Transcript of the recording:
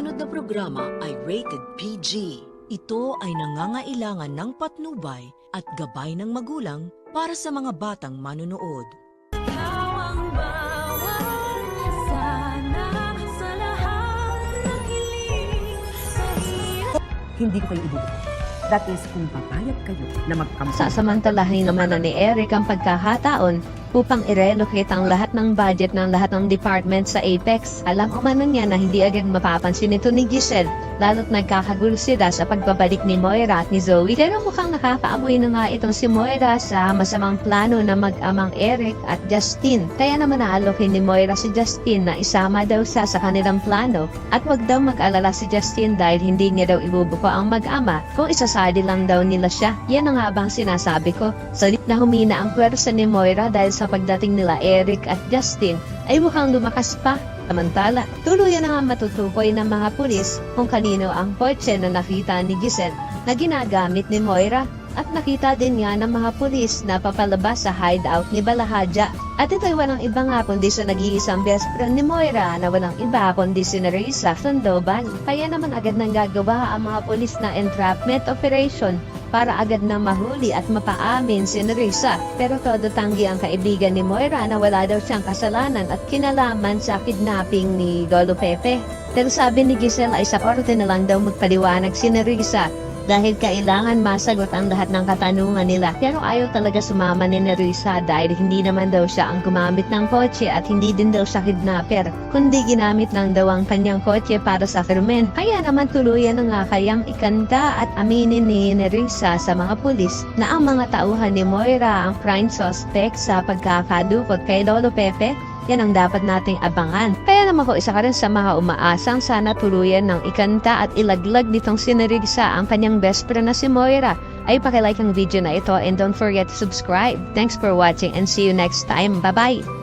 susunod na programa ay rated PG. Ito ay nangangailangan ng patnubay at gabay ng magulang para sa mga batang manonood. Hindi ko kayo ibubuto. That is, kung papayag kayo na magkampi. Sasamantalahin naman na ni Eric ang pagkakataon upang i-relocate ang lahat ng budget ng lahat ng department sa Apex. Alam ko man niya na hindi agad mapapansin ito ni Giselle, lalo't nagkakagulo sila sa pagbabalik ni Moira at ni Zoe. Pero mukhang nakakaamoy na nga itong si Moira sa masamang plano na mag-amang Eric at Justin. Kaya naman naalokin ni Moira si Justin na isama daw siya sa kanilang plano at wag daw mag-alala si Justin dahil hindi niya daw ibubuko ang mag-ama kung isasali lang daw nila siya. Yan ang habang sinasabi ko. Salit na humina ang pwersa ni Moira dahil sa pagdating nila Eric at Justin ay mukhang lumakas pa. Samantala, tuluyan na nga matutukoy ng mga pulis kung kanino ang kotse na nakita ni Giselle na ginagamit ni Moira at nakita din nga ng mga pulis na papalabas sa hideout ni Balahadja. At ito'y walang iba nga kundi sa nag-iisang best friend ni Moira na walang iba kundi si Nerissa Sandoval. Kaya naman agad nang gagawa ang mga pulis na entrapment operation para agad na mahuli at mapaamin si Nerissa. Pero todo tanggi ang kaibigan ni Moira na wala daw siyang kasalanan at kinalaman sa kidnapping ni Lolo Pepe. Pero sabi ni Giselle ay sa korte na lang daw magpaliwanag si Nerissa dahil kailangan masagot ang lahat ng katanungan nila. Pero ayaw talaga sumama ni Nerissa dahil hindi naman daw siya ang gumamit ng kotse at hindi din daw siya kidnapper, kundi ginamit lang daw ang kanyang kotse para sa krimen. Kaya naman tuluyan na nga kayang ikanta at aminin ni Nerissa sa mga pulis na ang mga tauhan ni Moira ang prime suspect sa pagkakadukot kay Lolo Pepe. Yan ang dapat nating abangan. Kaya naman ko isa ka rin sa mga umaasang sana tuluyan ng ikanta at ilaglag nitong si Nerissa ang kanyang best friend na si Moira. Ay pakilike ang video na ito and don't forget to subscribe. Thanks for watching and see you next time. Bye-bye!